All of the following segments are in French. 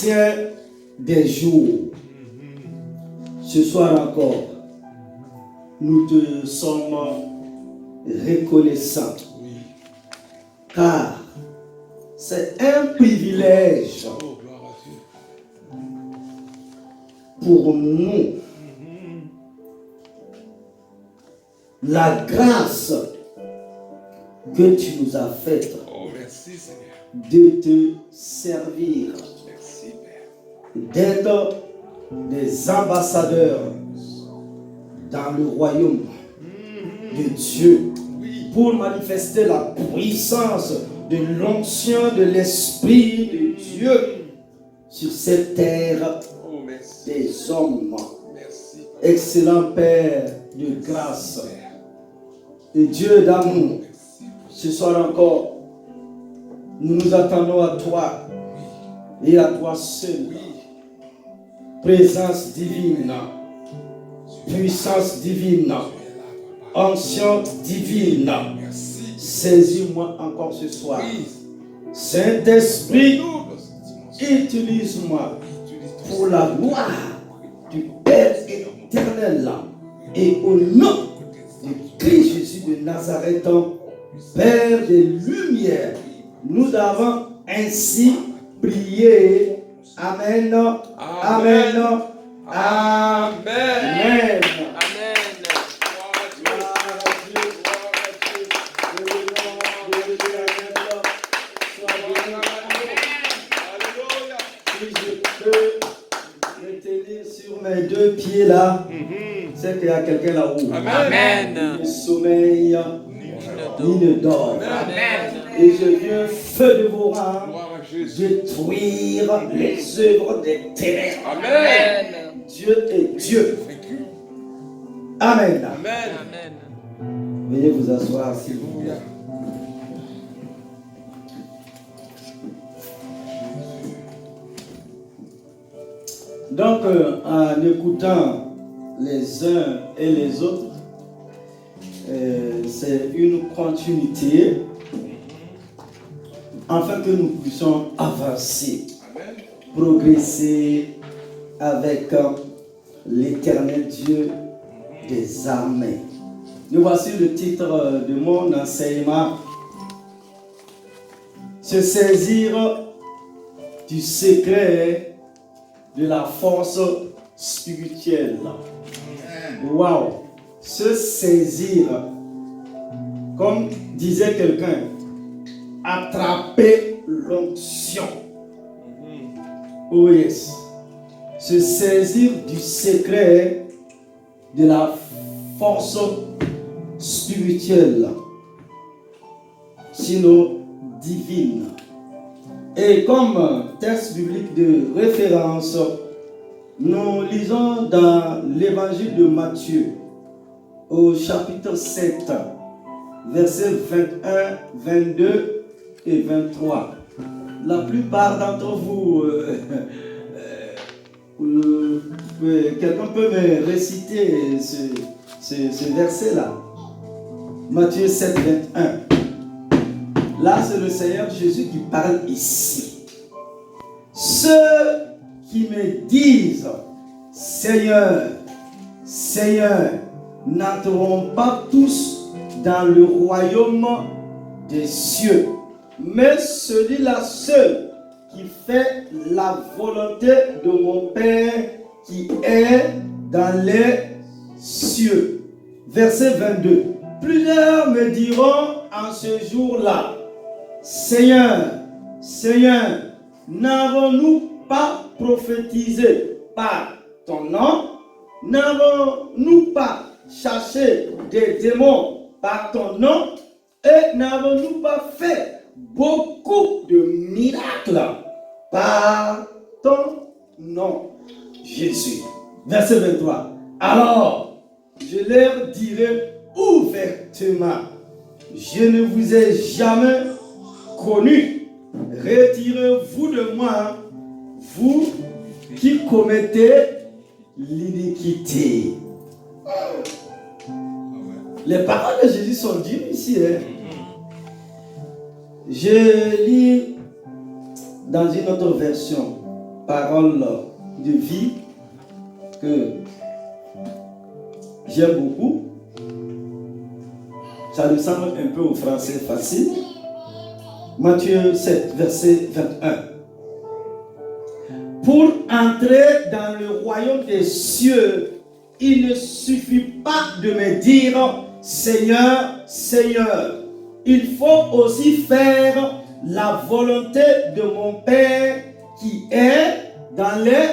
l'ancien des jours. Ce soir encore, nous te sommes reconnaissants. Car c'est un privilège pour nous. La grâce que tu nous as faite de te servir, d'être des ambassadeurs dans le royaume de Dieu pour manifester la puissance de l'onction de l'Esprit de Dieu sur cette terre des hommes. Excellent Père de grâce et Dieu d'amour, ce soir encore, nous nous attendons à toi et à toi seul. Présence divine, puissance divine, onction divine. Saisis-moi encore ce soir. Saint-Esprit, utilise-moi pour la gloire du Père éternel et au nom de Christ Jésus de Nazareth, Père des lumières. Nous avons ainsi prié. Amen. Amen. Amen. Amen. Mes deux pieds là, c'est qu'il y a quelqu'un là-haut. Amen. Ni ne sommeille, ni ne dort. Et je viens feu de vos rangs détruire les œuvres des ténèbres. Amen. Dieu est Dieu. Amen. Veuillez vous asseoir s'il vous plaît. Donc, en écoutant les uns et les autres, c'est une continuité afin que nous puissions avancer, progresser avec l'éternel Dieu des armées. Nous voici le titre de mon enseignement. Se saisir du secret de la force spirituelle. Waouh! Se saisir, comme disait quelqu'un, attraper l'onction. Oh yes. Se saisir du secret de la force spirituelle, sinon divine. Et comme texte biblique de référence, nous lisons dans l'évangile de Matthieu, au chapitre 7, versets 21, 22 et 23. La plupart d'entre vous, quelqu'un peut me réciter ce verset-là. Matthieu 7, 21. Là, c'est le Seigneur Jésus qui parle ici. Ceux qui me disent, Seigneur, Seigneur, n'entreront pas tous dans le royaume des cieux, mais celui-là seul qui fait la volonté de mon Père qui est dans les cieux. Verset 22. Plusieurs me diront en ce jour-là, Seigneur, Seigneur, n'avons-nous pas prophétisé par ton nom? N'avons-nous pas chassé des démons par ton nom? Et n'avons-nous pas fait beaucoup de miracles par ton nom, Jésus? Verset 23. Alors, je leur dirai ouvertement, je ne vous ai jamais connu. Retirez-vous de moi, vous qui commettez l'iniquité. Les paroles de Jésus sont dures ici. Je lis dans une autre version. parole de vie que j'aime beaucoup. Ça ressemble un peu au français facile. Matthieu 7, verset 21. Pour entrer dans le royaume des cieux, il ne suffit pas de me dire Seigneur, Seigneur. Il faut aussi faire la volonté de mon Père qui est dans les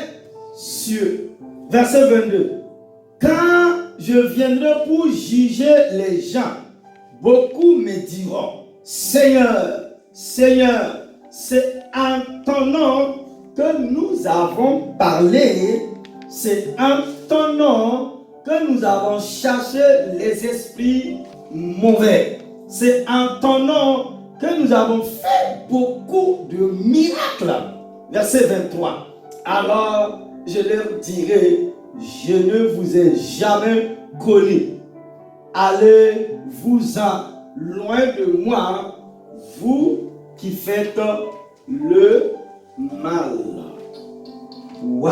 cieux. Verset 22. Quand je viendrai pour juger les gens, beaucoup me diront Seigneur, Seigneur, c'est en ton nom que nous avons parlé, c'est en ton nom que nous avons cherché les esprits mauvais. C'est en ton nom que nous avons fait beaucoup de miracles. Verset 23. Alors je leur dirai, je ne vous ai jamais connu. Allez-vous-en loin de moi, vous qui faites le mal. Waouh!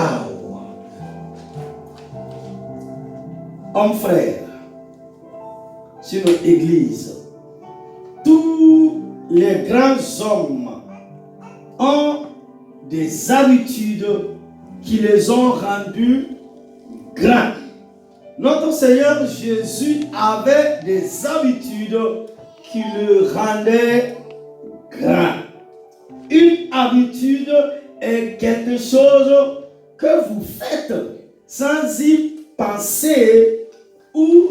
Hommes frères, sur notre église, tous les grands hommes ont des habitudes qui les ont rendus grands. Notre Seigneur Jésus avait des habitudes qui le rendaient grand. Une habitude est quelque chose que vous faites sans y penser ou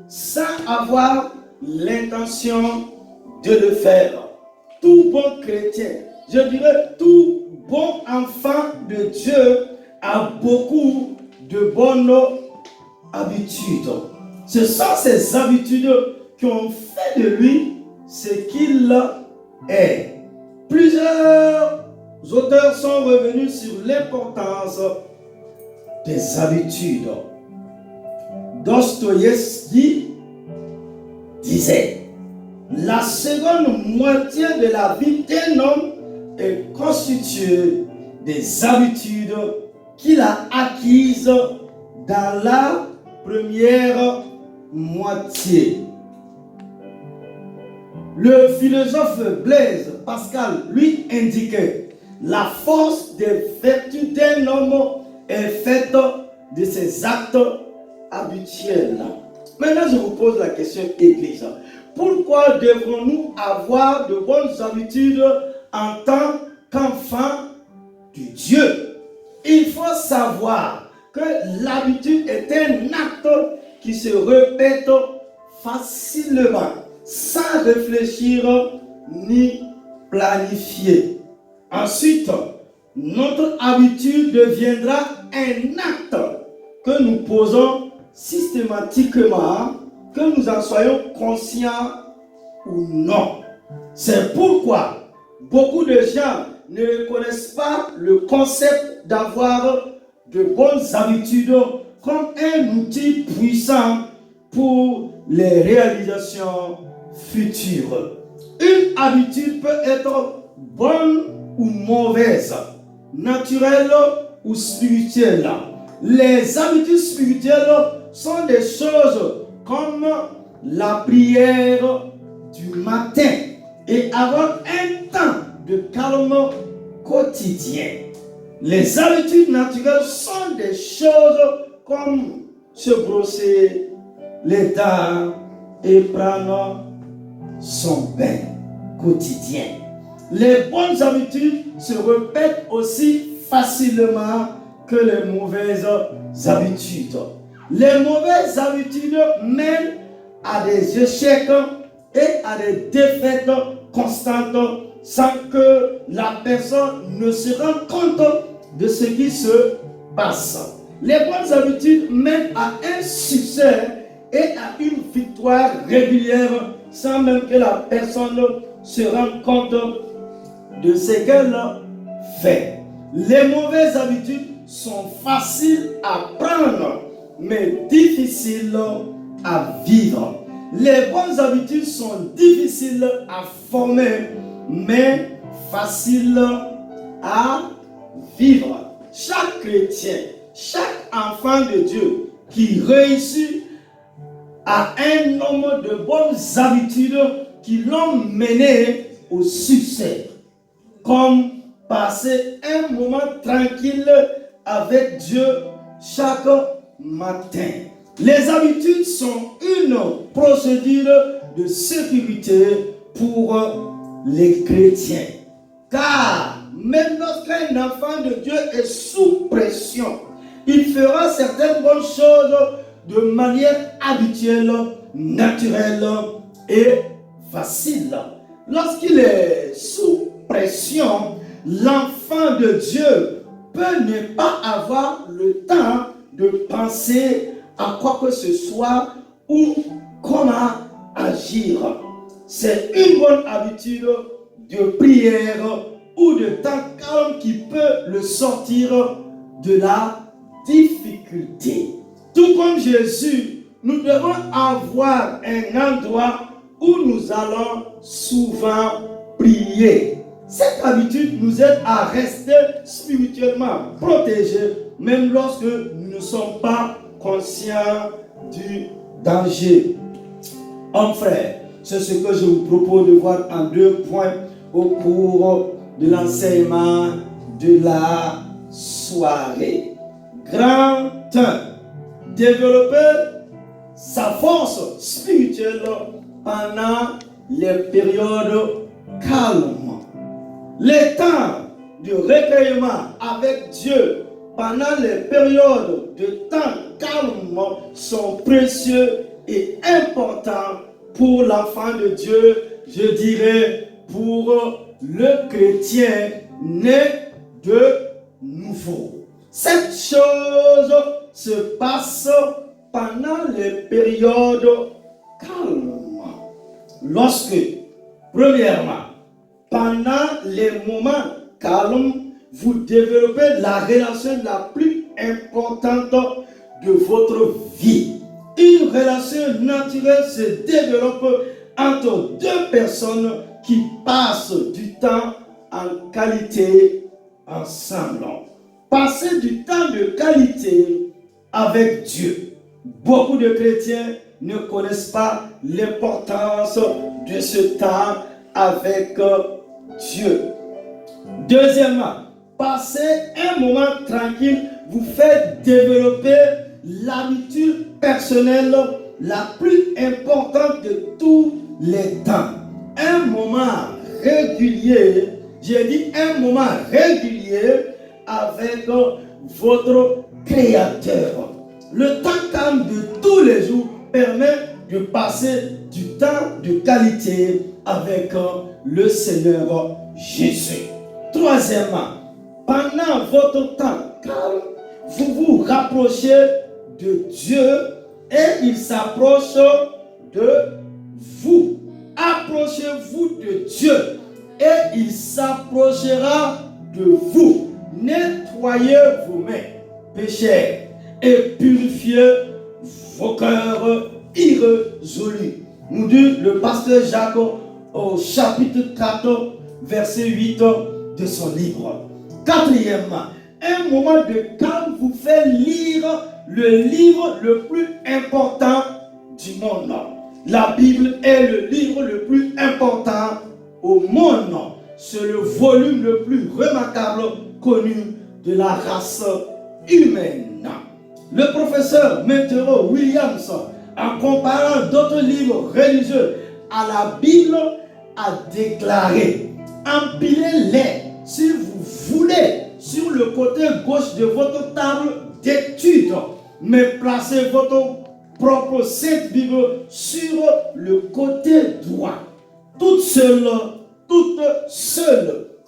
sans avoir l'intention de le faire. Tout bon chrétien, je dirais tout bon enfant de Dieu a beaucoup de bonnes habitudes. Ce sont ces habitudes qui ont fait de lui ce qu'il est. Plusieurs auteurs sont revenus sur l'importance des habitudes. Dostoïevski disait: la seconde moitié de la vie d'un homme est constituée des habitudes qu'il a acquises dans la première moitié. Le philosophe Blaise Pascal lui indiquait: la force des vertus d'un homme est faite de ses actes habituels. Maintenant, je vous pose la question, Église. Pourquoi devrons-nous avoir de bonnes habitudes en tant qu'enfants de Dieu? Il faut savoir que l'habitude est un acte qui se répète facilement, sans réfléchir ni planifier. Ensuite, notre habitude deviendra un acte que nous posons systématiquement, que nous en soyons conscients ou non. C'est pourquoi beaucoup de gens ne reconnaissent pas le concept d'avoir de bonnes habitudes comme un outil puissant pour les réalisations futures. Une habitude peut être bonne ou mauvaise, naturelle ou spirituelle. Les habitudes spirituelles sont des choses comme la prière du matin et avoir un temps de calme quotidien. Les habitudes naturelles sont des choses comme se brosser les dents et prendre son bain quotidien. Les bonnes habitudes se répètent aussi facilement que les mauvaises habitudes. Les mauvaises habitudes mènent à des échecs et à des défaites constantes sans que la personne ne se rende compte de ce qui se passe. Les bonnes habitudes mènent à un succès et à une victoire régulière sans même que la personne se rende compte de ce qu'elle fait. Les mauvaises habitudes sont faciles à prendre, mais difficiles à vivre. Les bonnes habitudes sont difficiles à former, mais faciles à vivre. chaque chrétien, chaque enfant de Dieu qui réussit à un nombre de bonnes habitudes qui l'ont mené au succès, comme passer un moment tranquille avec Dieu chaque matin. Les habitudes sont une procédure de sécurité pour les chrétiens. Car même lorsqu'un enfant de Dieu est sous pression, il fera certaines bonnes choses de manière habituelle, naturelle et facile. Lorsqu'il est sous pression, l'enfant de Dieu peut ne pas avoir le temps de penser à quoi que ce soit ou comment agir. C'est une bonne habitude de prière ou de temps calme qui peut le sortir de la difficulté. Tout comme Jésus, nous devons avoir un endroit où nous allons souvent prier. Cette habitude nous aide à rester spirituellement protégés, même lorsque nous ne sommes pas conscients du danger. Hommes frères, c'est ce que je vous propose de voir en 2 points au cours de l'enseignement de la soirée. Grand 1. Développer sa force spirituelle pendant les périodes calmes. Les temps de recueillement avec Dieu pendant les périodes de temps calme sont précieux et importants pour l'enfant de Dieu, je dirais pour le chrétien né de nouveau. Cette chose se passe pendant les périodes calmes. Lorsque, premièrement, pendant les moments calmes, vous développez la relation la plus importante de votre vie. Une relation naturelle se développe entre 2 personnes qui passent du temps en qualité ensemble. Passer du temps de qualité avec Dieu. Beaucoup de chrétiens ne connaissent pas l'importance de ce temps avec Dieu. Deuxièmement, passer un moment tranquille vous fait développer l'habitude personnelle la plus importante de tous les temps. Un moment régulier, j'ai dit un moment régulier avec votre Créateur. Le temps calme de tous les jours permet de passer du temps de qualité avec le Seigneur Jésus. Troisièmement, pendant votre temps calme, vous vous rapprochez de Dieu et il s'approche de vous. Approchez-vous de Dieu et il s'approchera de vous. Nettoyez vos mains, pécheurs, et purifiez vos cœurs irrésolus. Nous dit le pasteur Jacques au chapitre 4, verset 8 de son livre. Quatrièmement, un moment de calme vous fait lire le livre le plus important du monde. La Bible est le livre le plus important au monde. C'est le volume le plus remarquable connu de la race humaine. Le professeur Mentero Williams, en comparant d'autres livres religieux à la Bible, a déclaré: empilez-les si vous voulez sur le côté gauche de votre table d'études, mais placez votre propre Sainte Bible sur le côté droit, toute seule,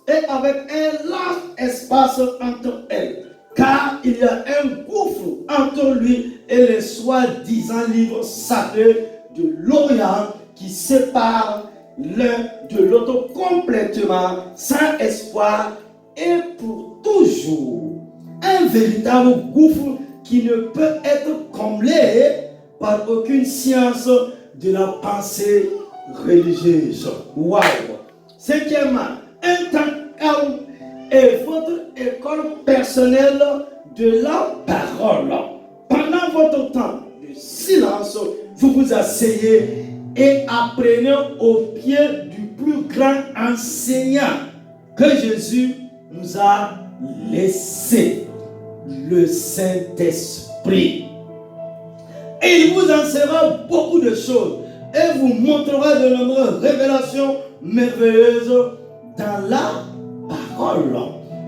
et avec un large espace entre elles, car il y a un gouffre entre lui et les soi-disant livres sacrés de l'Orient qui séparent l'un de l'autre complètement, sans espoir et pour toujours. Un véritable gouffre qui ne peut être comblé par aucune science de la pensée religieuse. Waouh! Cinquièmement, un temps calme est votre école personnelle de la parole. Pendant votre temps de silence, vous vous asseyez et apprenez au pied du plus grand enseignant que Jésus nous a laissé, le Saint-Esprit. Et il vous enseignera beaucoup de choses et vous montrera de nombreuses révélations merveilleuses dans la parole.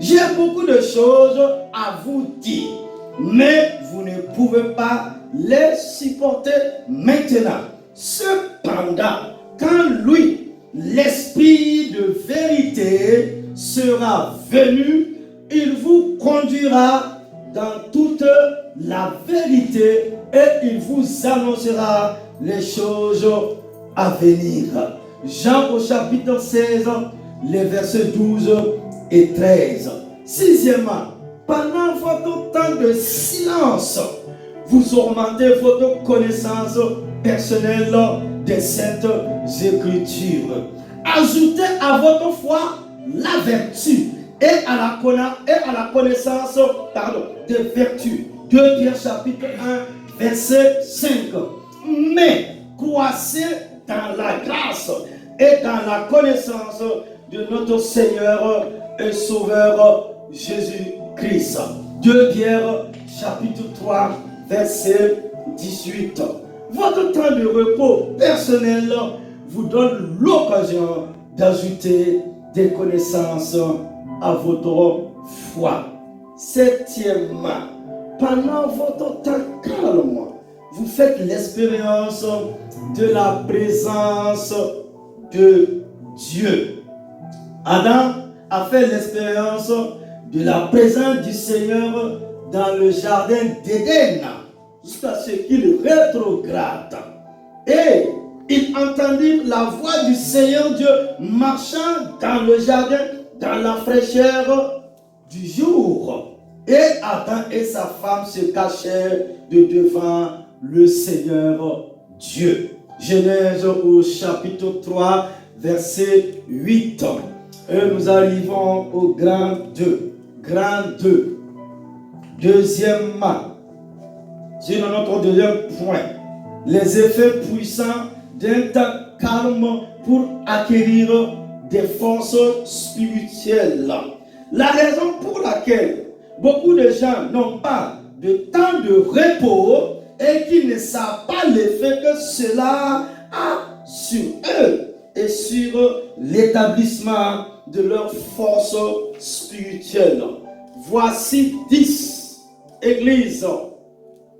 J'ai beaucoup de choses à vous dire, mais vous ne pouvez pas les supporter maintenant. Cependant, quand lui, l'Esprit de vérité, sera venu, il vous conduira dans toute la vérité et il vous annoncera les choses à venir. Jean au chapitre 16, les versets 12 et 13. Sixièmement, pendant votre temps de silence, vous augmentez votre connaissance personnelle des Saintes Écritures. Ajoutez à votre foi la vertu et à la connaissance des vertus. 2 Pierre chapitre 1, verset 5. Mais croissez dans la grâce et dans la connaissance de notre Seigneur et Sauveur Jésus-Christ. 2 Pierre chapitre 3, verset 18. Votre temps de repos personnel vous donne l'occasion d'ajouter des connaissances à votre foi. Septièmement, pendant votre temps calme, vous faites l'expérience de la présence de Dieu. Adam a fait l'expérience de la présence du Seigneur dans le jardin d'Éden jusqu'à ce qu'il rétrograde. Et il entendit la voix du Seigneur Dieu marchant dans le jardin dans la fraîcheur du jour. Et Adam et sa femme se cachèrent de devant le Seigneur Dieu. Genèse au chapitre 3, verset 8. Et nous arrivons au grand 2. Grand 2. Deuxièmement, c'est notre deuxième point. Les effets puissants d'un temps calme pour acquérir des forces spirituelles. La raison pour laquelle beaucoup de gens n'ont pas de temps de repos et qui ne savent pas l'effet que cela a sur eux et sur l'établissement de leurs forces spirituelles. Voici 10 églises,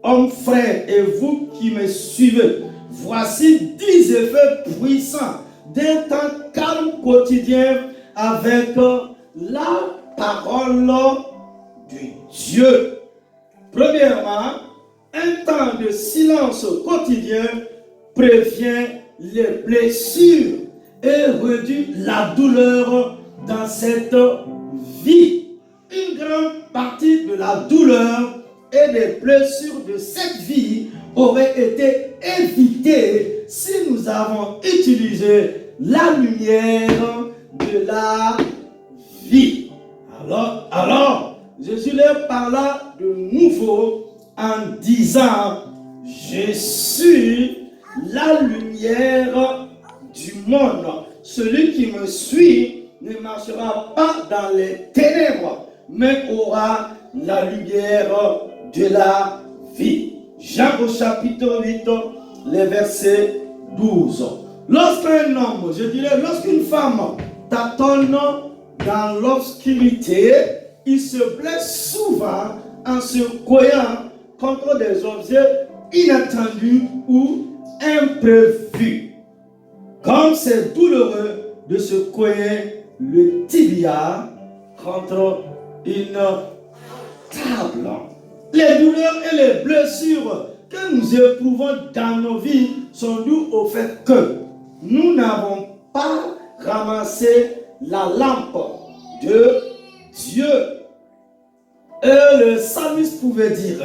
hommes frères et vous qui me suivez. Voici 10 effets puissants d'un temps calme quotidien avec la parole de Dieu. Premièrement, un temps de silence quotidien prévient les blessures et réduit la douleur dans cette vie. Une grande partie de la douleur et des blessures de cette vie auraient été évitées si nous avons utilisé la lumière de la vie. Alors, Jésus leur parla de nouveau en disant: je suis la lumière du monde. Celui qui me suit ne marchera pas dans les ténèbres, mais aura la lumière de la vie. Jean au chapitre 8, les versets 12. Lorsqu'un homme, je dirais, lorsqu'une femme tâtonne dans l'obscurité, il se blesse souvent en se cognant contre des objets inattendus ou imprévus. Comme c'est douloureux de se cogner le tibia contre une table. Les douleurs et les blessures que nous éprouvons dans nos vies sont dues au fait que nous n'avons pas ramassé la lampe de Dieu. Et le psalmiste pouvait dire: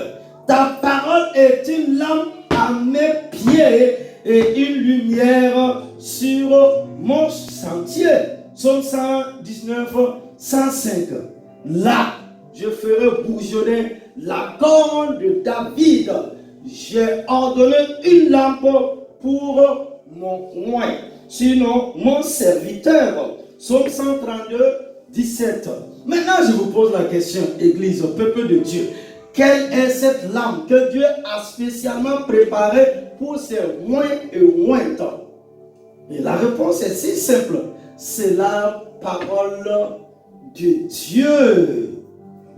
ta parole est une lampe à mes pieds et une lumière sur mon sentier. Psaume 119, 105. Là, je ferai bourgeonner la corne de David. J'ai ordonné une lampe pour mon coin. Sinon, mon serviteur. Psaume 132, 17. Maintenant, je vous pose la question, Église, peuple de Dieu. Quelle est cette lampe que Dieu a spécialement préparée pour ses oints et ointes? Et la réponse est si simple. C'est la parole de Dieu.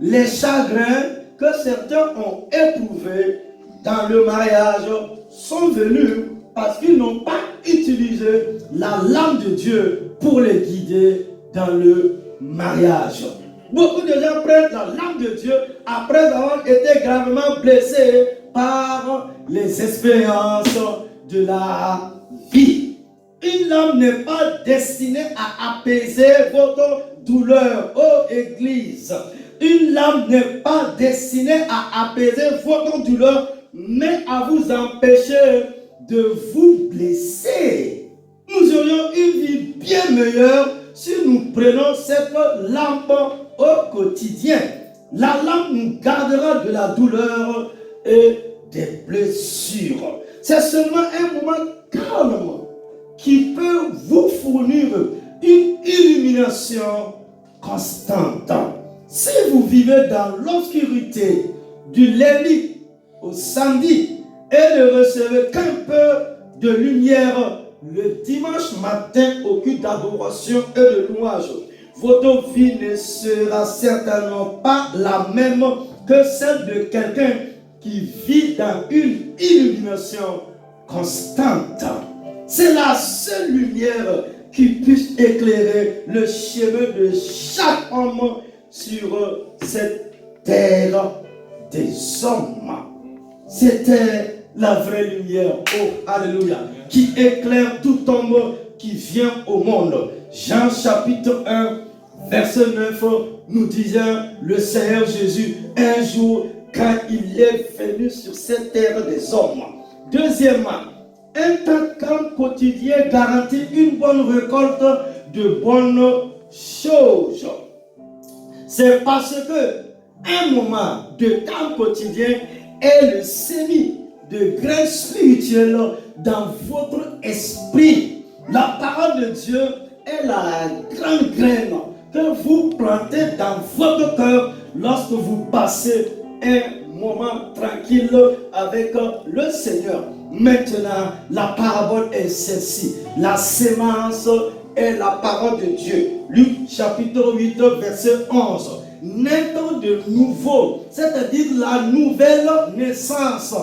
Les chagrins que certains ont éprouvés dans le mariage sont venus parce qu'ils n'ont pas utilisé la lampe de Dieu pour les guider dans le mariage. Beaucoup de gens prennent la lampe de Dieu après avoir été gravement blessés par les expériences de la vie. Une lampe n'est pas destinée à apaiser votre douleur, ô Église. Une lampe n'est pas destinée à apaiser votre douleur, mais à vous empêcher de vous blesser. Nous aurions une vie bien meilleure si nous prenons cette lampe au quotidien. La lampe nous gardera de la douleur et des blessures. C'est seulement un moment calme qui peut vous fournir une illumination constante. Si vous vivez dans l'obscurité du lundi au samedi et ne recevez qu'un peu de lumière le dimanche matin au culte d'adoration et de louange, votre vie ne sera certainement pas la même que celle de quelqu'un qui vit dans une illumination constante. C'est la seule lumière qui puisse éclairer le chemin de chaque homme sur cette terre des hommes. C'était la vraie lumière, oh alléluia, qui éclaire tout homme qui vient au monde. Jean chapitre 1, verset 9, nous disait le Seigneur Jésus un jour quand il est venu sur cette terre des hommes. Deuxièmement, un temps calme quotidien garantit une bonne récolte de bonnes choses. C'est parce que un moment de calme quotidien est le semis de graines spirituelles dans votre esprit. La parole de Dieu est la grande graine que vous plantez dans votre cœur lorsque vous passez un moment tranquille avec le Seigneur. Maintenant, la parabole est celle-ci. La sémence est la parole de Dieu. Luc chapitre 8, verset 11. Naître de nouveau, c'est-à-dire la nouvelle naissance.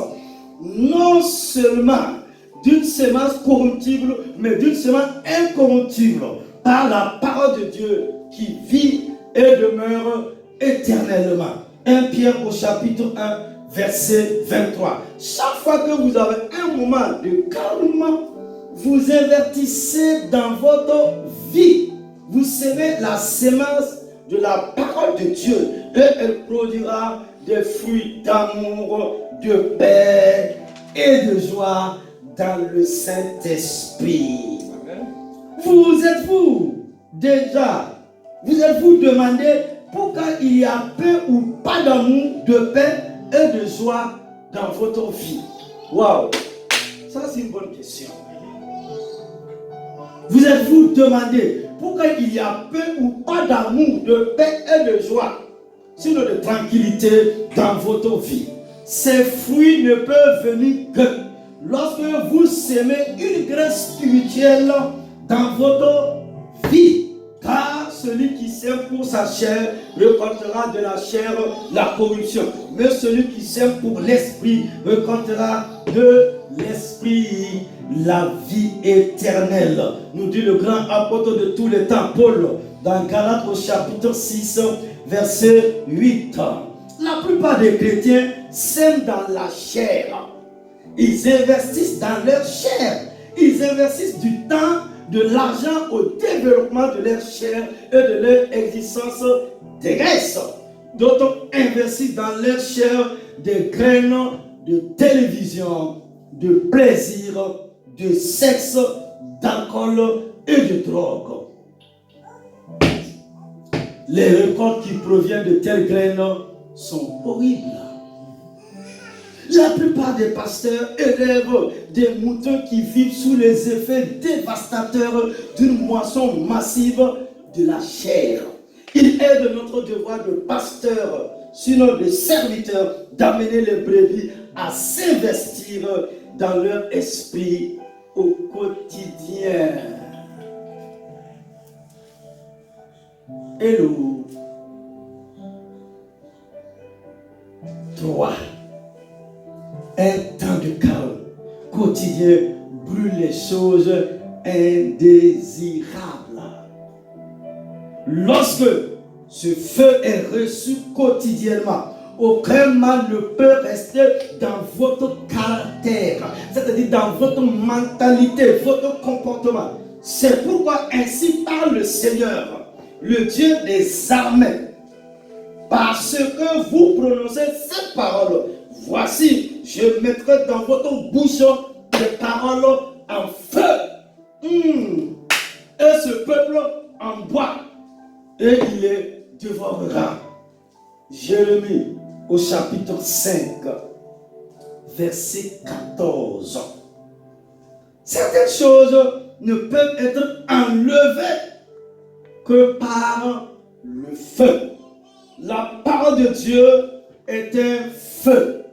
Non seulement d'une sémence corruptible, mais d'une sémence incorruptible, par la parole de Dieu qui vit et demeure éternellement. 1 Pierre au chapitre 1, verset 23. Chaque fois que vous avez un moment de calme, vous invertissez dans votre vie. Vous semez la sémence de la parole de Dieu et elle produira des fruits d'amour, de paix et de joie dans le Saint-Esprit. Vous êtes-vous demandé pourquoi il y a peu ou pas d'amour, de paix et de joie dans votre vie? Waouh! Ça, c'est une bonne question. Vous êtes-vous demandé pourquoi il y a peu ou pas d'amour, de paix et de joie, sinon de tranquillité dans votre vie? Ces fruits ne peuvent venir que lorsque vous semez une graine spirituelle dans votre vie. Car celui qui sème pour sa chair récoltera de la chair la corruption. Mais celui qui sème pour l'esprit récoltera de l'esprit la vie éternelle. Nous dit le grand apôtre de tous les temps, Paul, dans Galates au chapitre 6, verset 8. La plupart des chrétiens sèment dans la chair. Ils investissent dans leur chair. Ils investissent du temps, de l'argent au développement de leur chair et de leur existence terrestre. D'autres investissent dans leur chair des graines de télévision, de plaisir, de sexe, d'alcool et de drogue. Les récoltes qui proviennent de telles graines sont horribles. La plupart des pasteurs élèvent des moutons qui vivent sous les effets dévastateurs d'une moisson massive de la chair. Il est de notre devoir de pasteur, sinon de serviteur, d'amener les brebis à s'investir dans leur esprit au quotidien. Hello. 3. Un temps de calme quotidien brûle les choses indésirables. Lorsque ce feu est reçu quotidiennement, aucun mal ne peut rester dans votre caractère, c'est-à-dire dans votre mentalité, votre comportement. C'est pourquoi ainsi parle le Seigneur, le Dieu des armées. Parce que vous prononcez cette parole, voici, je mettrai dans votre bouche des paroles en feu. Et ce peuple en boit, et il les dévorera. Jérémie au chapitre 5, verset 14. Certaines choses ne peuvent être enlevées que par le feu. La parole de Dieu est un feu.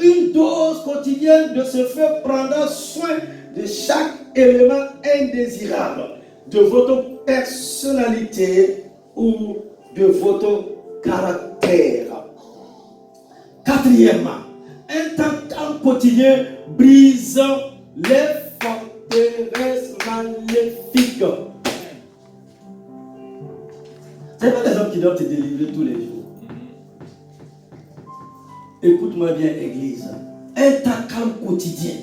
Une dose quotidienne de ce feu prendra soin de chaque élément indésirable de votre personnalité ou de votre caractère. Quatrièmement, un temps calme quotidien brise les forteresses maléfiques. Ce n'est pas des hommes qui doivent te délivrer tous les jours. Écoute-moi bien, Église. Un temps calme quotidien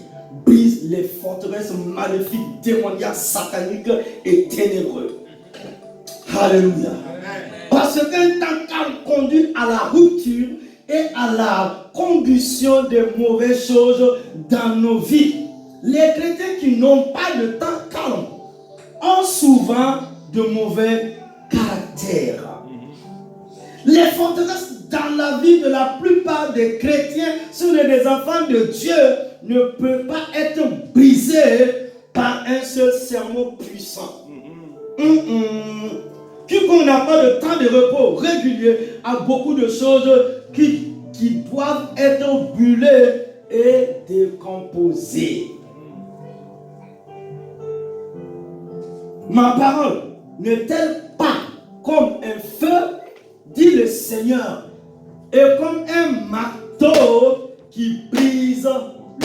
brise les forteresses maléfiques, démoniaques, sataniques et ténébreux. Alléluia. Parce qu'un temps calme conduit à la rupture et à la combustion des mauvaises choses dans nos vies. Les chrétiens qui n'ont pas de temps calme ont souvent de mauvais caractères. Les forteresses dans la vie de la plupart des chrétiens, sur des enfants de Dieu, ne peuvent pas être brisées par un seul sermon puissant. Quiconque n'a pas de temps de repos régulier a beaucoup de choses qui doivent être brûlées et décomposées. Ma parole n'est-elle pas comme un feu, dit le Seigneur, et comme un marteau qui brise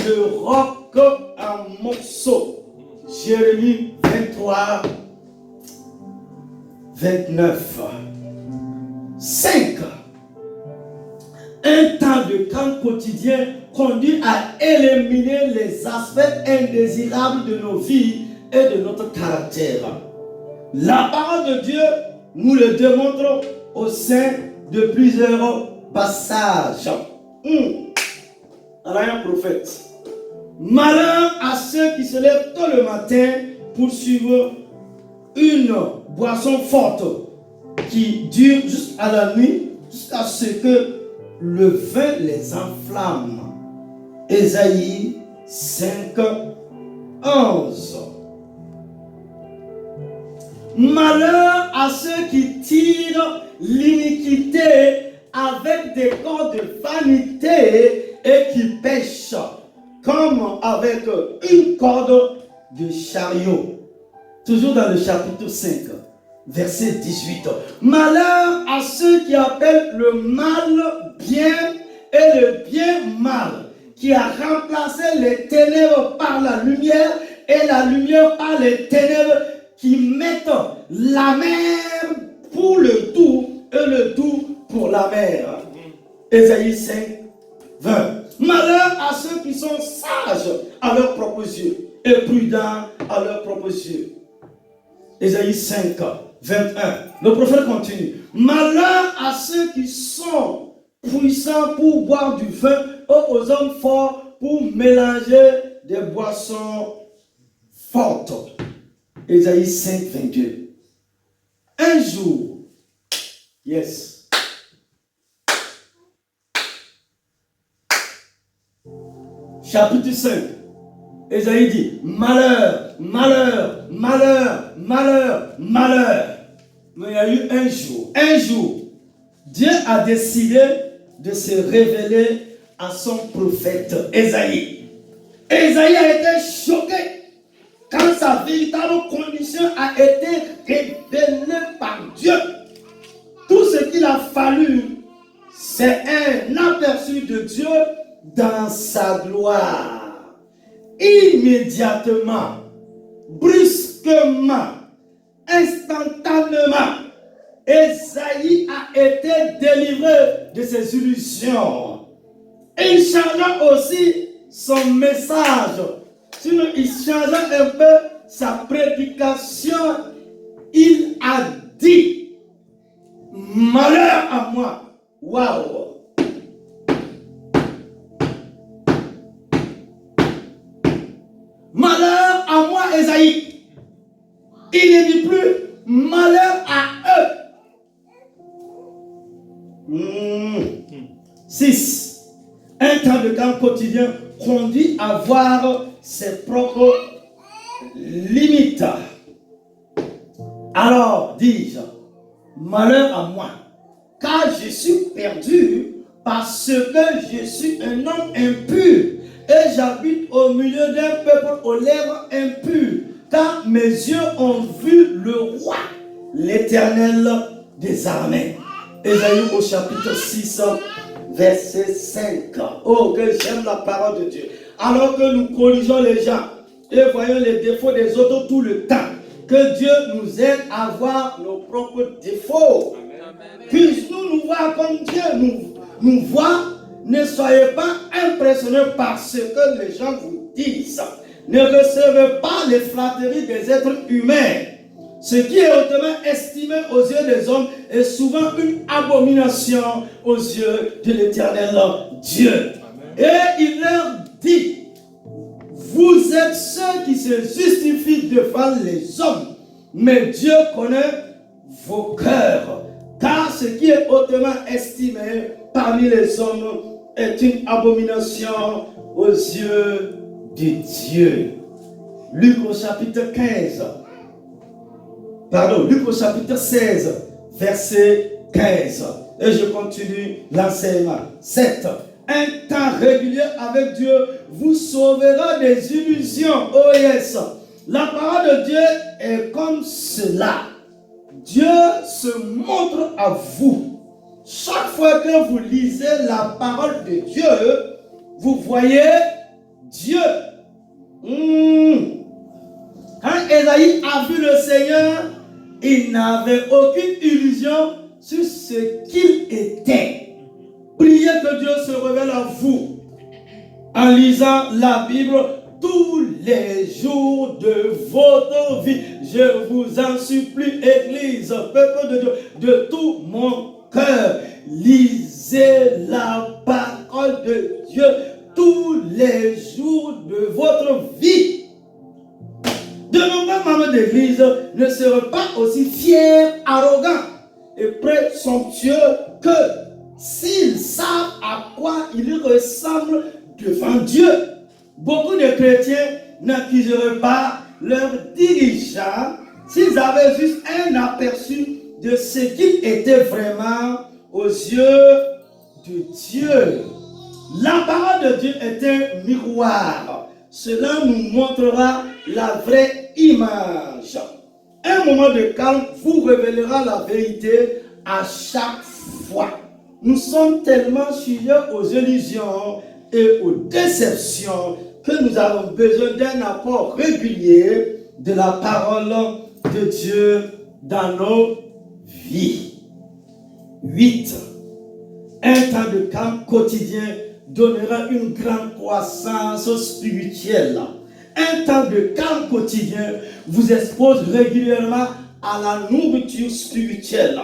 le roc en morceaux. Jérémie 23, 29. 5. Un temps de calme quotidien conduit à éliminer les aspects indésirables de nos vies et de notre caractère. La parole de Dieu nous le démontre au sein de plusieurs passages. Un prophète. Malheur à ceux qui se lèvent tôt le matin pour suivre une boisson forte qui dure jusqu'à la nuit, jusqu'à ce que le vin les enflamme. Ésaïe 5, 11. Malheur à ceux qui tirent l'iniquité avec des cordes de vanité et qui pêchent comme avec une corde de chariot. Toujours dans le chapitre 5, verset 18. Malheur à ceux qui appellent le mal bien et le bien mal, qui a remplacé les ténèbres par la lumière et la lumière par les ténèbres, qui mettent la mer pour le doux et le doux pour la mer. Ésaïe 5, 20. Malheur à ceux qui sont sages à leurs propres yeux et prudents à leurs propres yeux. Ésaïe 5, 21. Le prophète continue. Malheur à ceux qui sont puissants pour boire du vin, aux hommes forts pour mélanger des boissons fortes. Ésaïe 5, 22. Un jour, Yes. Chapitre 5. Ésaïe dit, malheur, malheur, malheur, malheur, malheur. Mais il y a eu un jour, Dieu a décidé de se révéler à son prophète Ésaïe. Ésaïe a été choqué quand sa véritable condition a été révélée par Dieu. Tout ce qu'il a fallu, c'est un aperçu de Dieu dans sa gloire. Immédiatement, brusquement, instantanément, Ésaïe a été délivré de ses illusions. Et il changea aussi son message. Sinon, il changea un peu sa prédication. Il a dit, malheur à moi. Waouh! Malheur à moi, Ésaïe. Il ne dit plus malheur à eux. 6. Un temps de calme quotidien conduit à voir ses propres limites. Alors, dis-je, malheur à moi, car je suis perdu parce que je suis un homme impur et j'habite au milieu d'un peuple aux lèvres impures, car mes yeux ont vu le roi, l'Éternel des armées. Ésaïe au chapitre 6, verset 5. Oh, que j'aime la parole de Dieu. Alors que nous corrigeons les gens et voyons les défauts des autres tout le temps, que Dieu nous aide à voir nos propres défauts. Puisse-nous nous voir comme Dieu nous voit. Ne soyez pas impressionnés par ce que les gens vous disent. Ne recevez pas les flatteries des êtres humains. Ce qui est hautement estimé aux yeux des hommes est souvent une abomination aux yeux de l'Éternel Dieu. Amen. Et il leur dit, vous êtes ceux qui se justifient devant les hommes, mais Dieu connaît vos cœurs, car ce qui est hautement estimé parmi les hommes est une abomination aux yeux de Dieu. Luc au chapitre 15. Luc au chapitre 16, verset 15. Et je continue l'enseignement. 7. Un temps régulier avec Dieu vous sauvera des illusions. Oh yes. La parole de Dieu est comme cela. Dieu se montre à vous. Chaque fois que vous lisez la parole de Dieu, vous voyez Dieu. Quand Ésaïe a vu le Seigneur, il n'avait aucune illusion sur ce qu'il était. Priez que Dieu se révèle à vous en lisant la Bible tous les jours de votre vie. Je vous en supplie, Église, peuple de Dieu, de tout mon cœur. Lisez la parole de Dieu tous les jours de votre vie. De nombreux membres d'église ne seront pas aussi fiers, arrogants et présomptueux que s'ils savent à quoi ils ressemblent devant Dieu. Beaucoup de chrétiens n'accuseraient pas leurs dirigeants s'ils avaient juste un aperçu de ce qu'ils étaient vraiment aux yeux de Dieu. La parole de Dieu est un miroir. Cela nous montrera la vraie image. Un moment de calme vous révélera la vérité à chaque fois. Nous sommes tellement sujets aux illusions et aux déceptions que nous avons besoin d'un apport régulier de la parole de Dieu dans nos vies. 8. Un temps de calme quotidien donnera une grande croissance spirituelle. Un temps de calme quotidien vous expose régulièrement à la nourriture spirituelle.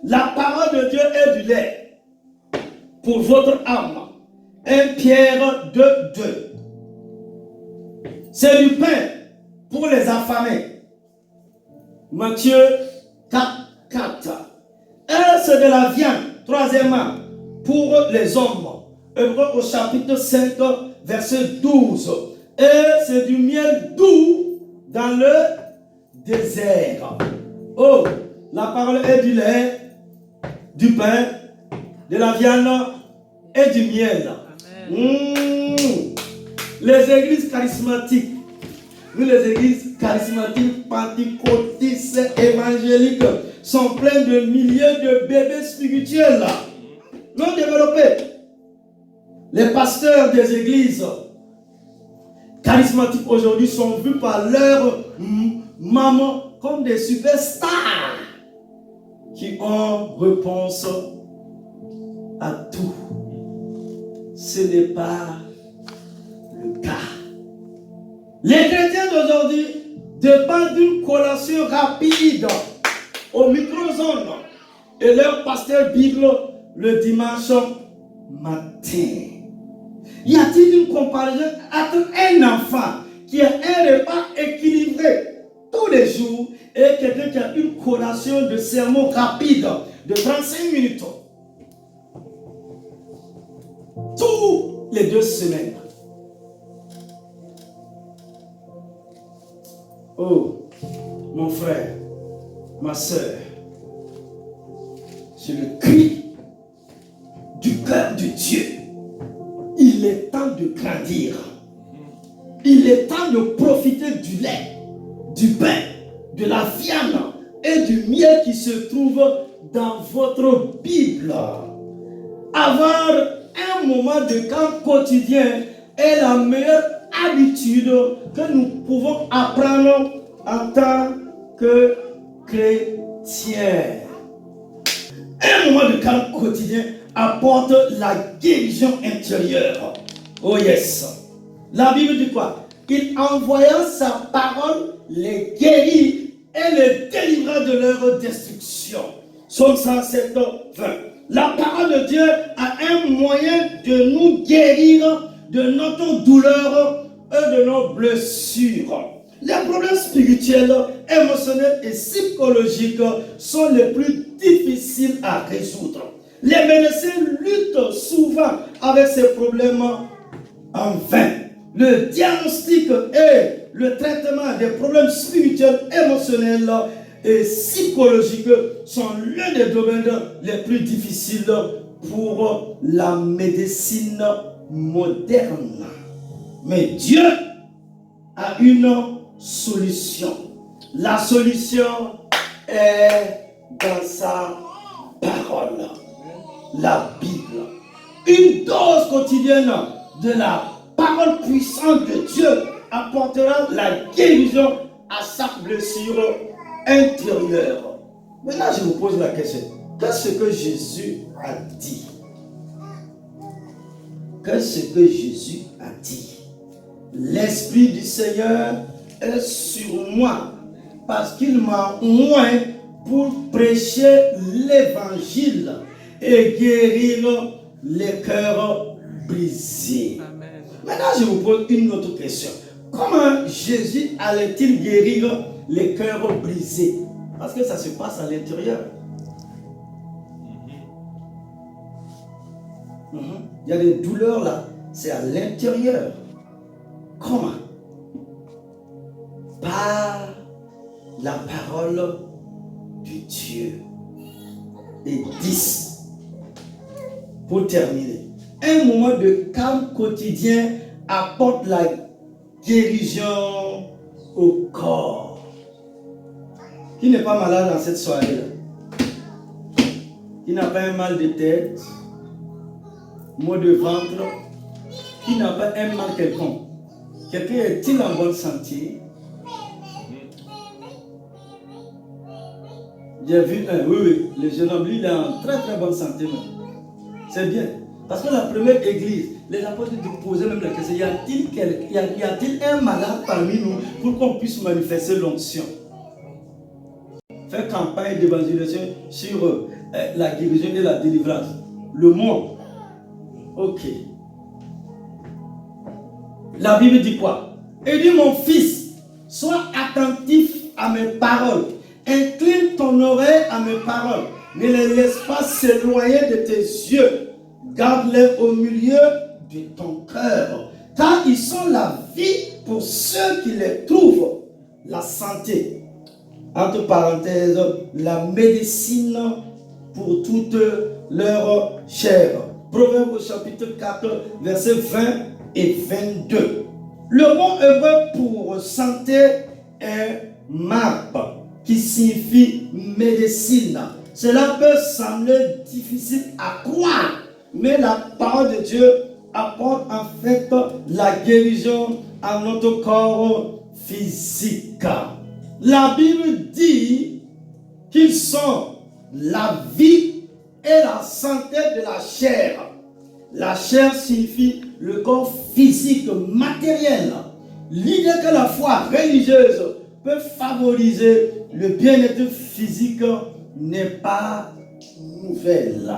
La parole de Dieu est du lait pour votre âme. 1 Pierre 2:2. C'est du pain pour les affamés. Matthieu 4:4. Et c'est de la viande. Troisièmement, pour les hommes. Hébreux au chapitre 5, verset 12. Et c'est du miel doux dans le désert. Oh, la parole est du lait, du pain, de la viande et du miel. Les églises charismatiques, nous les églises charismatiques, pentecôtistes, évangéliques, sont pleines de milliers de bébés spirituels non développés. Les pasteurs des églises charismatiques aujourd'hui sont vus par leurs mamans comme des superstars qui ont réponse à tout. Ce n'est pas le cas. Les chrétiens d'aujourd'hui dépendent d'une collation rapide au micro-zone et leur pasteur Bible le dimanche matin. Y a-t-il une comparaison entre un enfant qui a un repas équilibré tous les jours et quelqu'un qui a une collation de sermon rapide de 35 minutes tous les 2 semaines? Oh, mon frère, ma soeur, c'est le cri du cœur de Dieu. Il est temps de grandir. Il est temps de profiter du lait, du pain, de la viande et du miel qui se trouve dans votre Bible. Avoir un moment de calme quotidien est la meilleure habitude que nous pouvons apprendre en tant que chrétiens. Un moment de calme quotidien apporte la guérison intérieure. Oh yes. La Bible dit quoi? Il envoya sa parole les guérit et les délivra de leur destruction. Psaume 107, 20. La parole de Dieu a un moyen de nous guérir de notre douleur et de nos blessures. Les problèmes spirituels, émotionnels et psychologiques sont les plus difficiles à résoudre. Les médecins luttent souvent avec ces problèmes en vain. Le diagnostic et le traitement des problèmes spirituels, émotionnels et psychologiques sont l'un des domaines les plus difficiles pour la médecine moderne. Mais Dieu a une solution. La solution est dans sa parole, la Bible. Une dose quotidienne de la parole puissante de Dieu apportera la guérison à sa blessure intérieure. Maintenant, je vous pose la question. Qu'est-ce que Jésus a dit? Qu'est-ce que Jésus a dit? L'Esprit du Seigneur est sur moi parce qu'il m'a oint pour prêcher l'évangile et guérir les cœurs brisés. Amen. Maintenant, je vous pose une autre question. Comment Jésus allait-il guérir les cœurs brisés? Parce que ça se passe à l'intérieur. Il y a des douleurs là, c'est à l'intérieur. Comment? Par la parole du Dieu. Et 10. Pour terminer, un moment de calme quotidien apporte la guérison au corps. Qui n'est pas malade dans cette soirée-là? Qui n'a pas un mal de tête, maux de ventre? Qui n'a pas un mal quelconque? Quelqu'un est-il en bonne santé? J'ai vu un, oui, le jeune homme, lui, il est en très très bonne santé même. C'est bien. Parce que la première église, les apôtres posaient même la question, y a-t-il un malade parmi nous pour qu'on puisse manifester l'onction? Faire campagne d'évangélisation sur la guérison et la délivrance. Le monde. Ok. La Bible dit quoi? Il dit, mon fils, sois attentif à mes paroles. Incline ton oreille à mes paroles. Ne les laisse pas s'éloigner de tes yeux. Garde-les au milieu de ton cœur. Car ils sont la vie pour ceux qui les trouvent. La santé. Entre parenthèses, la médecine pour toute leur chair. Proverbe chapitre 4, versets 20 et 22. Le mot hébreu pour santé est marp, qui signifie médecine. Cela peut sembler difficile à croire, mais la parole de Dieu apporte en fait la guérison à notre corps physique. La Bible dit qu'ils sont la vie et la santé de la chair. La chair signifie le corps physique, matériel. L'idée que la foi religieuse peut favoriser le bien-être physique n'est pas nouvelle.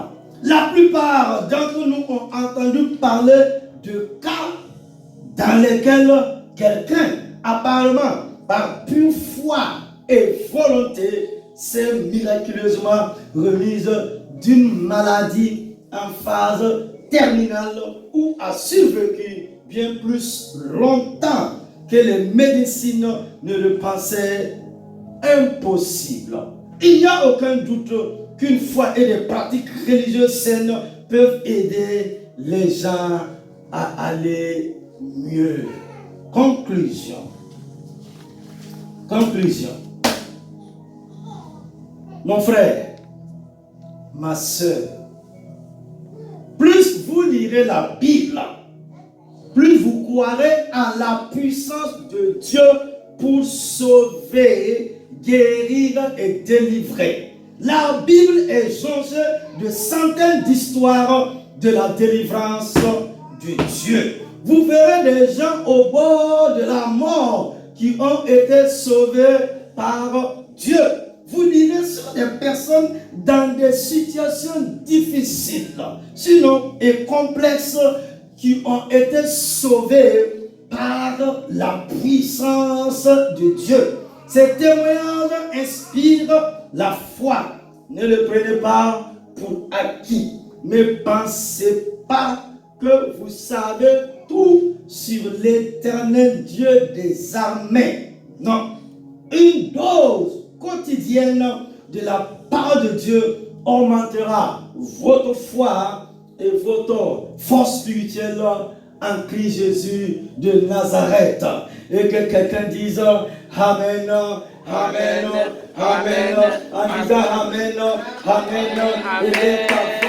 La plupart d'entre nous ont entendu parler de cas dans lesquels quelqu'un, apparemment par pure foi et volonté, s'est miraculeusement remise d'une maladie en phase terminale ou a survécu bien plus longtemps que les médecines ne le pensaient impossible. Il n'y a aucun doute qu'une foi et des pratiques religieuses saines peuvent aider les gens à aller mieux. Conclusion. Mon frère, ma soeur, plus vous lirez la Bible, plus vous croirez en la puissance de Dieu pour sauver, guérir et délivrer. La Bible est jonchée de centaines d'histoires de la délivrance de Dieu. Vous verrez des gens au bord de la mort qui ont été sauvés par Dieu. Vous lirez sur des personnes dans des situations difficiles, sinon et complexes, qui ont été sauvées par la puissance de Dieu. Ces témoignages inspirent la foi. Ne le prenez pas pour acquis. Ne pensez pas que vous savez tout sur l'Éternel Dieu des armées. Non. Une dose quotidienne de la parole de Dieu augmentera votre foi et votre force spirituelle en Christ Jésus de Nazareth. Et que quelqu'un dise Amen, Amen, Amen, en disant Amen, Amen, et